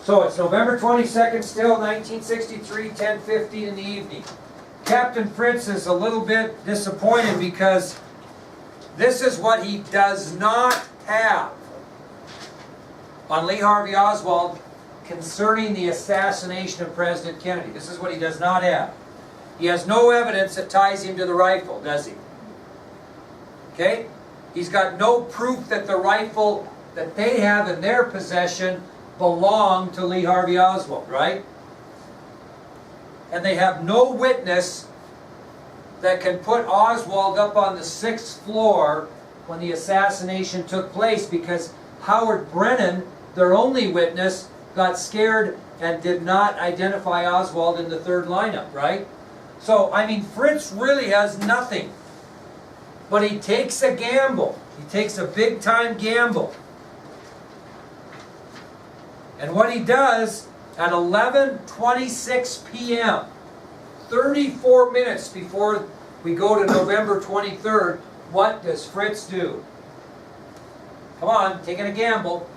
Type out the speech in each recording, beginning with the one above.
So it's November 22nd still, 1963, 10:15 in the evening. Captain Fritz is a little bit disappointed because this is what he does not have on Lee Harvey Oswald concerning the assassination of President Kennedy. This is what he does not have. He has no evidence that ties him to the rifle, does he? Okay? He's got no proof that the rifle that they have in their possession belonged to Lee Harvey Oswald, right? And they have no witness that can put Oswald up on the 6th floor when the assassination took place, because Howard Brennan, their only witness, got scared and did not identify Oswald in the 3rd lineup, right? So, I mean, Fritz really has nothing. But he takes a gamble. He takes a big-time gamble. And what he does at 11:26 p.m., 34 minutes before we go to November 23rd, what does Fritz do? Come on, taking a gamble.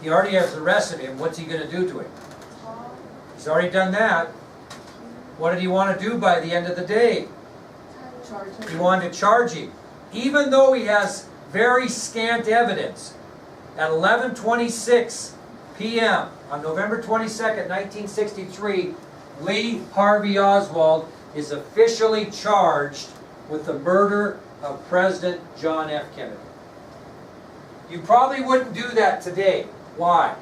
He already has arrested him. What's he going to do to him? He's already done that. What did he want to do by the end of the day? He wanted to charge him. Even though he has very scant evidence, at 11:26 p.m. on November 22nd, 1963, Lee Harvey Oswald is officially charged with the murder of President John F. Kennedy. You probably wouldn't do that today. Why?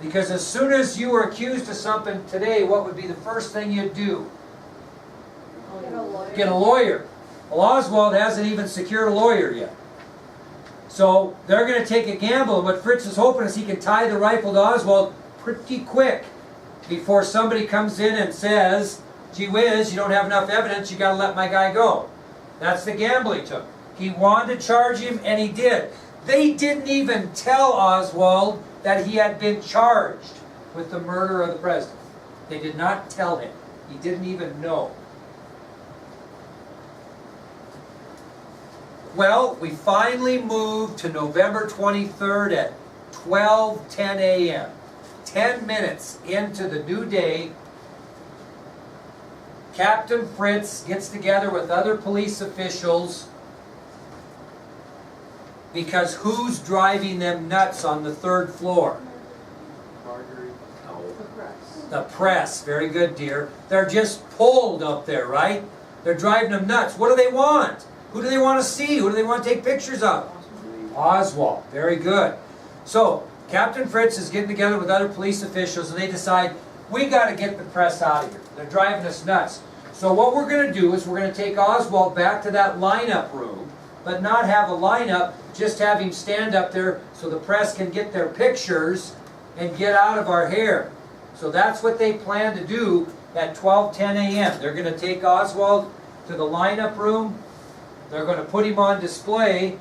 Because as soon as you were accused of something today, what would be the first thing you'd do? Get a lawyer. Well, Oswald hasn't even secured a lawyer yet. So they're going to take a gamble, and what Fritz is hoping is he can tie the rifle to Oswald pretty quick before somebody comes in and says, gee whiz, you don't have enough evidence, you got to let my guy go. That's the gamble he took. He wanted to charge him, and he did. They didn't even tell Oswald that he had been charged with the murder of the president. They did not tell him. He didn't even know. Well, we finally moved to November 23rd at 12:10 a.m. 10 minutes into the new day, Captain Fritz gets together with other police officials because who's driving them nuts on the 3rd floor? The press. Very good, dear. They're just pulled up there, right? They're driving them nuts. What do they want? Who do they want to see? Who do they want to take pictures of? Oswald. Very good. So, Captain Fritz is getting together with other police officials, and they decide, we got to get the press out of here. They're driving us nuts. So what we're going to do is we're going to take Oswald back to that lineup room, but not have a lineup, just have him stand up there so the press can get their pictures and get out of our hair. So that's what they plan to do at 12:10 a.m. They're going to take Oswald to the lineup room. They're going to put him on display.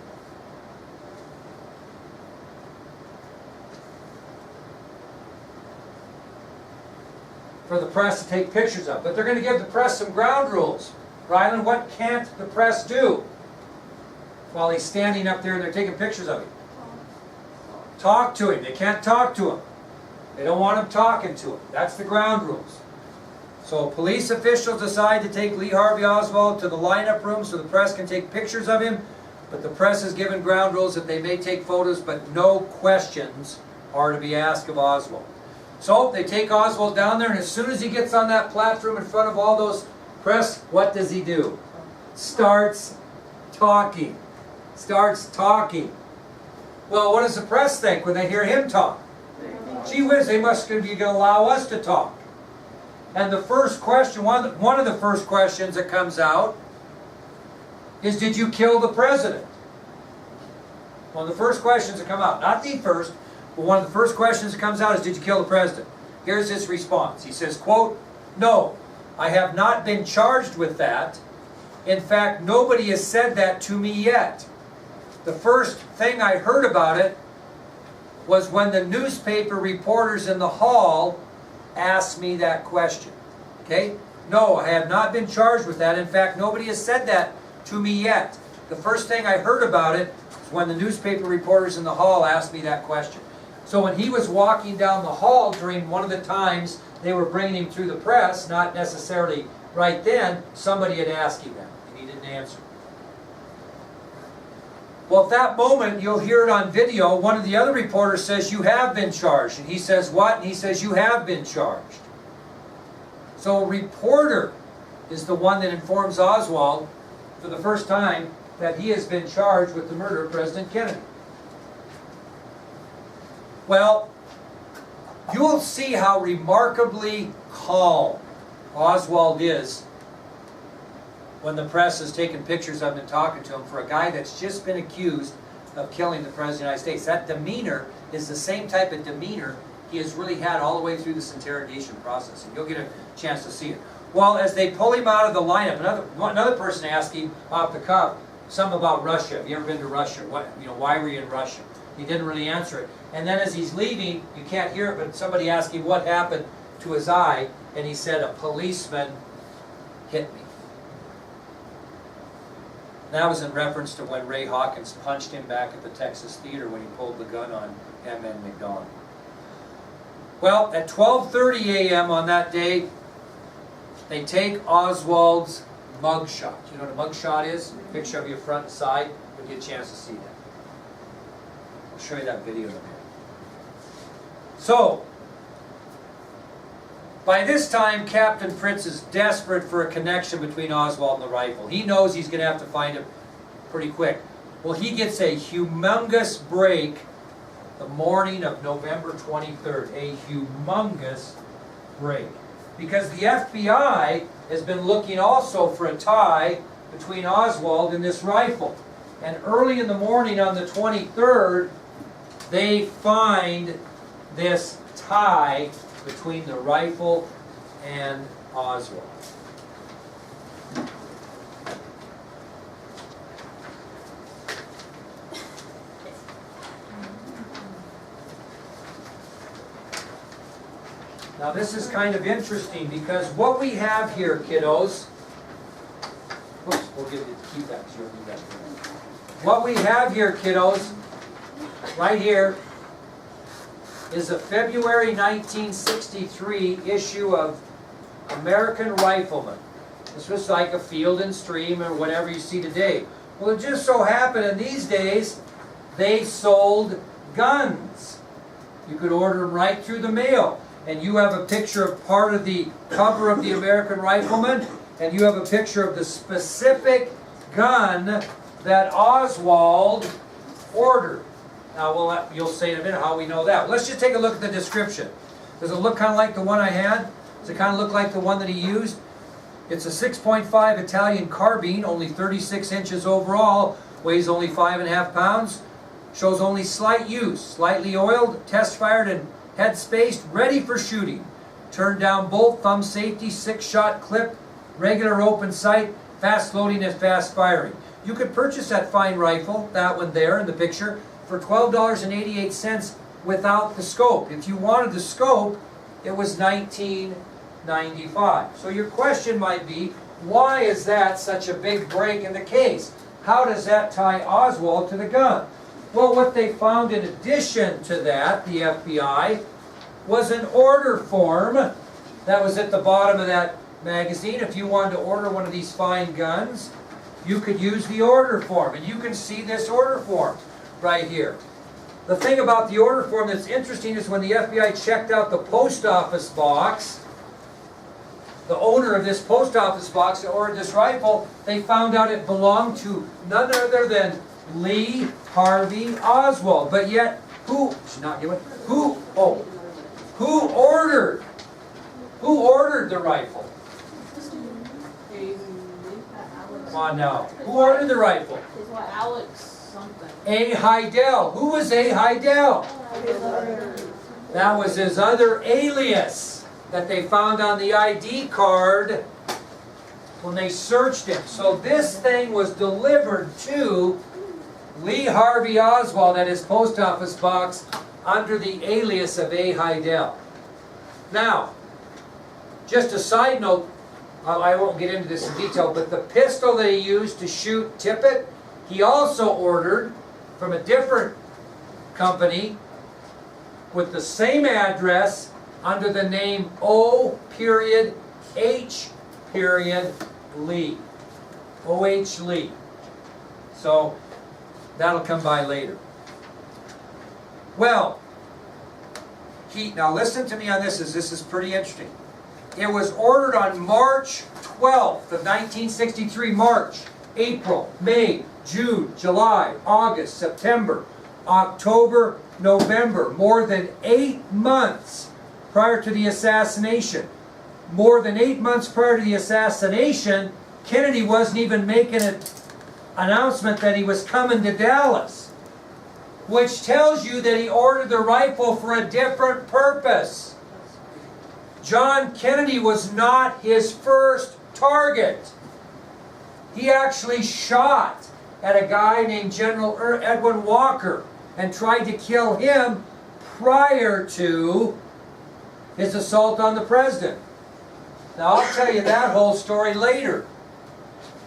For the press to take pictures of. But they're going to give the press some ground rules. Ryland, what can't the press do while he's standing up there and they're taking pictures of him? Talk to him. They can't talk to him. They don't want him talking to him. That's the ground rules. So police officials decide to take Lee Harvey Oswald to the lineup room so the press can take pictures of him. But the press is given ground rules that they may take photos, but no questions are to be asked of Oswald. So they take Oswald down there, and as soon as he gets on that platform in front of all those press, what does he do? Starts talking. Starts talking. Well, what does the press think when they hear him talk? Gee whiz, they must be going to allow us to talk. And the first question, one of the first questions that comes out is, did you kill the president? One of the first questions that come out, not the first, but one of the first questions that comes out is, did you kill the president? Here's his response. He says, quote, no, I have not been charged with that. In fact, nobody has said that to me yet. The first thing I heard about it was when the newspaper reporters in the hall asked me that question. Okay? No, I have not been charged with that. In fact, nobody has said that to me yet. The first thing I heard about it was when the newspaper reporters in the hall asked me that question. So when he was walking down the hall during one of the times they were bringing him through the press, not necessarily right then, somebody had asked him that, and he didn't answer. Well, at that moment, you'll hear it on video, one of the other reporters says, "You have been charged." And he says, "What?" And he says, "You have been charged." So a reporter is the one that informs Oswald for the first time that he has been charged with the murder of President Kennedy. Well, you'll see how remarkably calm Oswald is when the press is taking pictures of him and talking to him for a guy that's just been accused of killing the President of the United States. That demeanor is the same type of demeanor he has really had all the way through this interrogation process. And you'll get a chance to see it. Well, as they pull him out of the lineup, another person asked him off the cuff something about Russia. Have you ever been to Russia? Why were you in Russia? He didn't really answer it. And then as he's leaving, you can't hear it, but somebody asked him what happened to his eye, and he said, "A policeman hit me." That was in reference to when Ray Hawkins punched him back at the Texas Theater when he pulled the gun on M.N. McDonald. Well, at 12:30 a.m. on that day, they take Oswald's mugshot. You know what a mugshot is? A picture of your front and side. You'll get a chance to see that. I'll show you that video in a minute. So, by this time, Captain Fritz is desperate for a connection between Oswald and the rifle. He knows he's going to have to find it pretty quick. Well, he gets a humongous break the morning of November 23rd. A humongous break. Because the FBI has been looking also for a tie between Oswald and this rifle. And early in the morning on the 23rd, they find this tie between the rifle and Oswald. Now this is kind of interesting because what we have here, kiddos, oops, we'll give you keep that, so you'll do that. What we have here, kiddos, right here, is a February 1963 issue of American Rifleman. This was like a Field and Stream or whatever you see today. Well, it just so happened in these days, they sold guns. You could order them right through the mail. And you have a picture of part of the cover of the American Rifleman, and you have a picture of the specific gun that Oswald ordered. Now, you'll say in a minute how we know that. Let's just take a look at the description. Does it look kind of like the one I had? Does it kind of look like the one that he used? It's a 6.5 Italian carbine, only 36 inches overall, weighs only 5.5 pounds, shows only slight use, slightly oiled, test-fired, and head spaced, ready for shooting. Turn down bolt, thumb safety, 6-shot clip, regular open sight, fast loading and fast firing. You could purchase that fine rifle, that one there in the picture, for $12.88 without the scope. If you wanted the scope, it was $19.95. So your question might be, why is that such a big break in the case? How does that tie Oswald to the gun? Well, what they found in addition to that, the FBI, was an order form that was at the bottom of that magazine. If you wanted to order one of these fine guns, you could use the order form. And you can see this order form right here. The thing about the order form that's interesting is when the FBI checked out the post office box, the owner of this post office box that ordered this rifle, they found out it belonged to none other than Lee Harvey Oswald. But yet, who ordered the rifle? Come on now. Who ordered the rifle? Alex something. A. Heidel. Who was A. Heidel? That was his other alias that they found on the ID card when they searched him. So this thing was delivered to Lee Harvey Oswald at his post office box under the alias of A. Heidel. Now, just a side note, I won't get into this in detail, but the pistol that he used to shoot Tippit, he also ordered from a different company with the same address under the name O period H period Lee. O.H. Lee. So that'll come by later. Well, now listen to me on this, as this is pretty interesting. It was ordered on March 12th of 1963, March, April, May, June, July, August, September, October, November, more than 8 months prior to the assassination. More than 8 months prior to the assassination, Kennedy wasn't even making an announcement that he was coming to Dallas, which tells you that he ordered the rifle for a different purpose. John Kennedy was not his first target. He actually shot at a guy named General Edwin Walker and tried to kill him prior to his assault on the president. Now, I'll tell you that whole story later.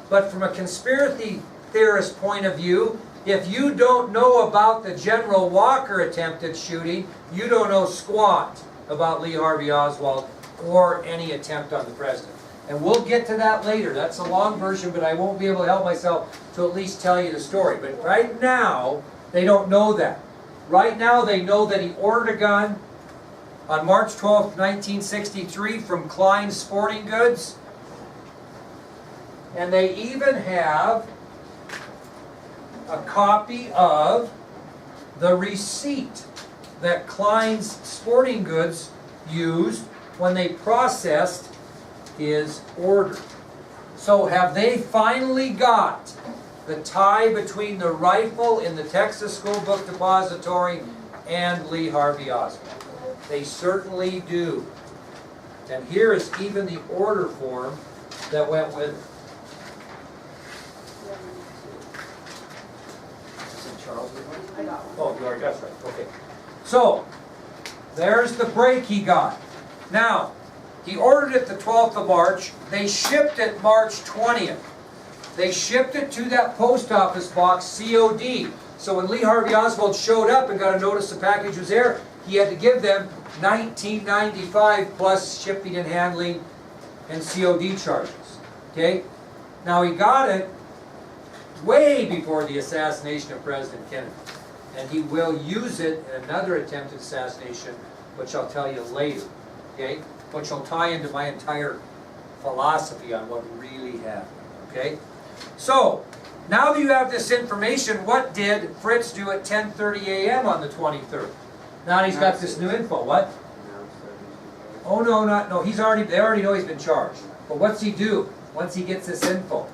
But from a conspiracy theorist point of view, if you don't know about the General Walker attempted shooting, you don't know squat about Lee Harvey Oswald or any attempt on the president. And we'll get to that later. That's a long version, but I won't be able to help myself to at least tell you the story. But right now, they don't know that. Right now, they know that he ordered a gun on March 12, 1963 from Klein Sporting Goods. And they even have a copy of the receipt that Klein's Sporting Goods used when they processed his order. So have they finally got the tie between the rifle in the Texas School Book Depository and Lee Harvey Oswald? They certainly do. And here is even the order form that went with it. Charles, I got one. oh, you already got it, right. Okay. So, there's the break he got. Now, he ordered it the 12th of March. They shipped it March 20th. They shipped it to that post office box, COD. So when Lee Harvey Oswald showed up and got a notice the package was there, he had to give them $19.95 plus shipping and handling and COD charges. Okay? Now he got it way before the assassination of President Kennedy. And he will use it in another attempted assassination, which I'll tell you later. Okay? Which will tie into my entire philosophy on what really happened. Okay? So, now that you have this information, what did Fritz do at 10:30 a.m. on the 23rd? Now that he's got this new info. What? Oh no, no, they already know he's been charged. But what's he do once he gets this info?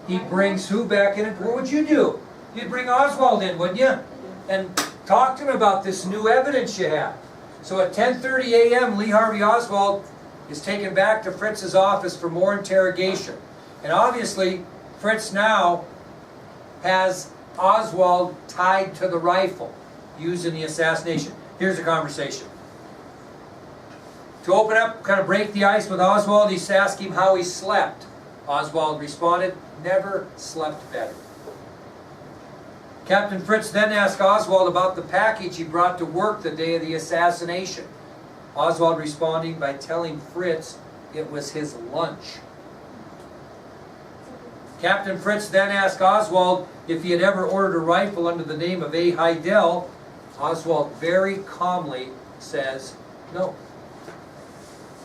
He brings who back in? What would you do? You'd bring Oswald in, wouldn't you? And talk to him about this new evidence you have. So at 10:30 a.m., Lee Harvey Oswald is taken back to Fritz's office for more interrogation. And obviously, Fritz now has Oswald tied to the rifle used in the assassination. Here's the conversation. To open up, kind of break the ice with Oswald, he asked him how he slept. Oswald responded, "Never slept better." Captain Fritz then asked Oswald about the package he brought to work the day of the assassination. Oswald responding by telling Fritz it was his lunch. Captain Fritz then asked Oswald if he had ever ordered a rifle under the name of A. Heidel. Oswald very calmly says no.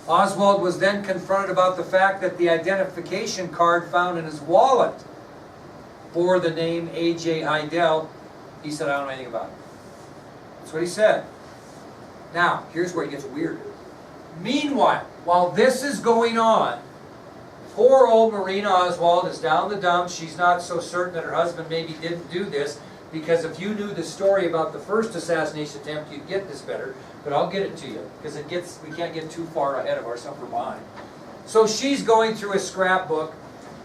Oswald was then confronted about the fact that the identification card found in his wallet bore the name A.J. Heidel. He said, "I don't know anything about it." That's what he said. Now, here's where it gets weird. Meanwhile, while this is going on, poor old Marina Oswald is down the dumps. She's not so certain that her husband maybe didn't do this, because if you knew the story about the first assassination attempt, you'd get this better. But I'll get it to you, because we can't get too far ahead of ourselves or behind. So she's going through a scrapbook,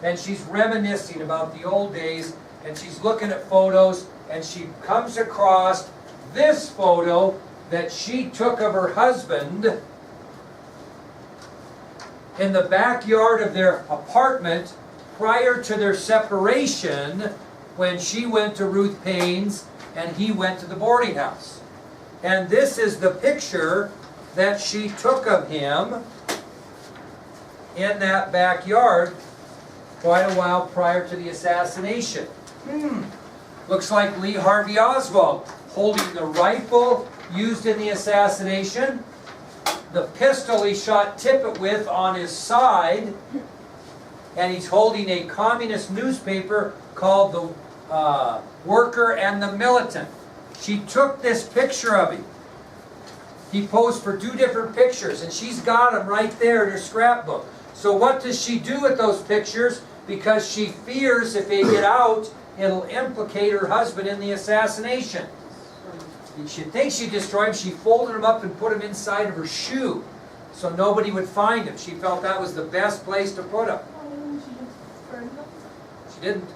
and she's reminiscing about the old days, and she's looking at photos, and she comes across this photo that she took of her husband in the backyard of their apartment prior to their separation, when she went to Ruth Payne's and he went to the boarding house. And this is the picture that she took of him in that backyard quite a while prior to the assassination. Looks like Lee Harvey Oswald holding the rifle used in the assassination, the pistol he shot Tippit with on his side, and he's holding a communist newspaper called the Worker and the Militant. She took this picture of him. He posed for 2 different pictures, and she's got them right there in her scrapbook. So what does she do with those pictures? Because she fears if they get out, it'll implicate her husband in the assassination. She thinks she destroyed them. She folded them up and put them inside of her shoe so nobody would find them. She felt that was the best place to put them. She didn't.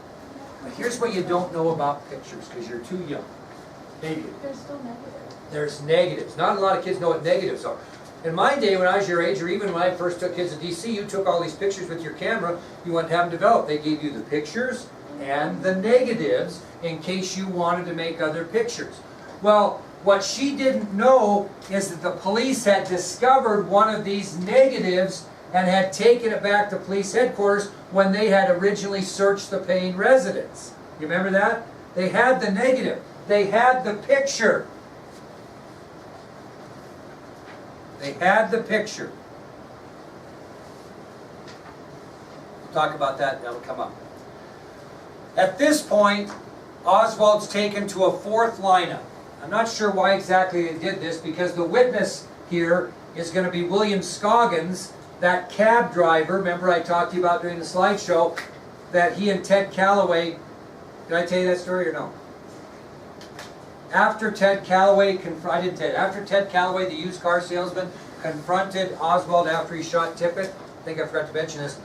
But here's what you don't know about pictures because you're too young. Maybe. There's still negatives. There's negatives. Not a lot of kids know what negatives are. In my day, when I was your age, or even when I first took kids to DC, you took all these pictures with your camera. You wanted to have them develop. They gave you the pictures and the negatives in case you wanted to make other pictures. Well, what she didn't know is that the police had discovered one of these negatives and had taken it back to police headquarters when they had originally searched the paying residence. You remember that? They had the negative. They had the picture. They had the picture. We'll talk about that, that'll come up. At this point, Oswald's taken to a 4th lineup. I'm not sure why exactly they did this, because the witness here is going to be William Scoggins, that cab driver, remember I talked to you about during the slideshow, that he and Ted Calloway, did I tell you that story or no? After Ted Calloway, after Ted Calloway, the used car salesman, confronted Oswald after he shot Tippit, I think I forgot to mention this,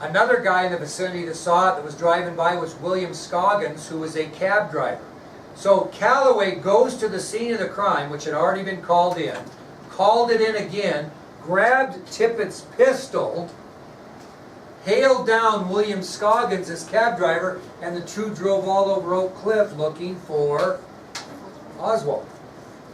another guy in the vicinity that saw it, that was driving by, was William Scoggins, who was a cab driver. So Calloway goes to the scene of the crime, which had already been called it in again, grabbed Tippit's pistol, hailed down William Scoggins as cab driver, and the two drove all over Oak Cliff looking for Oswald.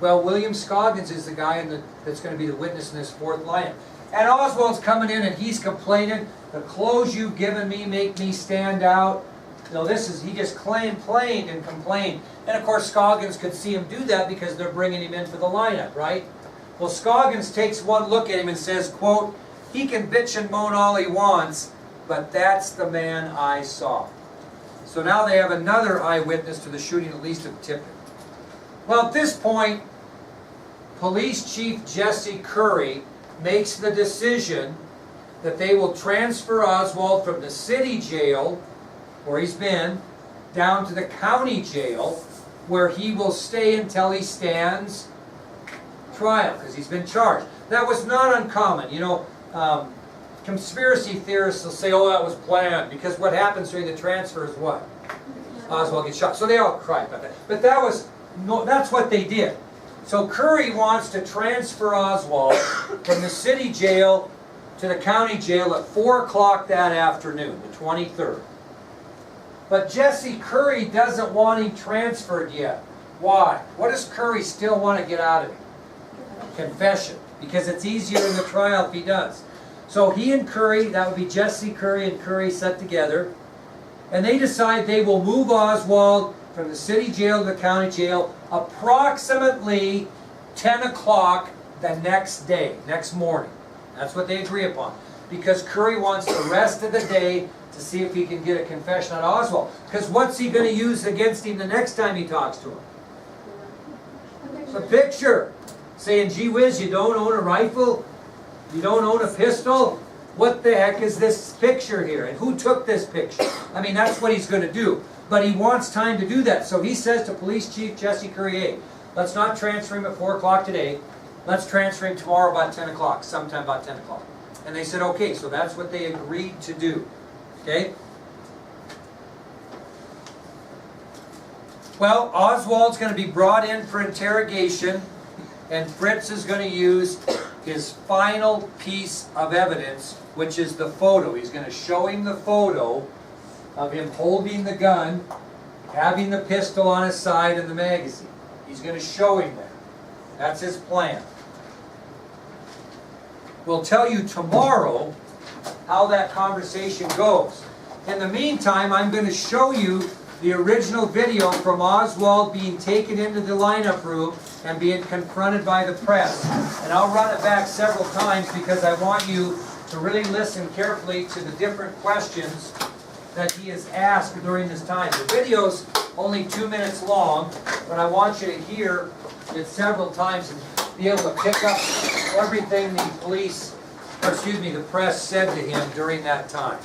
Well, William Scoggins is the guy that's going to be the witness in this 4th lineup. And Oswald's coming in and he's complaining, the clothes you've given me make me stand out. You know, he just complained and complained. And of course Scoggins could see him do that because they're bringing him in for the lineup, right? Well, Scoggins takes one look at him and says, quote, "He can bitch and moan all he wants, but that's the man I saw." So now they have another eyewitness to the shooting, at least of Tippit. Well, at this point, Police Chief Jesse Curry makes the decision that they will transfer Oswald from the city jail, where he's been, down to the county jail, where he will stay until he stands trial, because he's been charged. That was not uncommon. You know, conspiracy theorists will say, oh, that was planned, because what happens during the transfer is what? Oswald gets shot. So they all cry about that. But that's what they did. So Curry wants to transfer Oswald from the city jail to the county jail at 4 o'clock that afternoon, the 23rd. But Jesse Curry doesn't want him transferred yet. Why? What does Curry still want to get out of him? Confession. Because it's easier in the trial if he does. So he and Curry, that would be Jesse Curry and Curry set together, and they decide they will move Oswald from the city jail to the county jail approximately 10 o'clock the next day, next morning. That's what they agree upon. Because Curry wants the rest of the day to see if he can get a confession on Oswald. Because what's he going to use against him the next time he talks to him? A picture. Saying, gee whiz, you don't own a rifle? You don't own a pistol? What the heck is this picture here? And who took this picture? I mean, that's what he's going to do. But he wants time to do that. So he says to Police Chief Jesse Curry, hey, let's not transfer him at 4 o'clock today. Let's transfer him tomorrow about 10 o'clock, sometime about 10 o'clock. And they said, okay, so that's what they agreed to do. Okay? Well, Oswald's going to be brought in for interrogation, and Fritz is going to use his final piece of evidence, which is the photo. He's going to show him the photo of him holding the gun, having the pistol on his side and the magazine. He's going to show him that. That's his plan. We'll tell you tomorrow how that conversation goes. In the meantime, I'm going to show you the original video from Oswald being taken into the lineup room and being confronted by the press. And I'll run it back several times because I want you to really listen carefully to the different questions that he is asked during this time. The video's only 2 minutes long, but I want you to hear it several times and be able to pick up everything the press said to him during that time.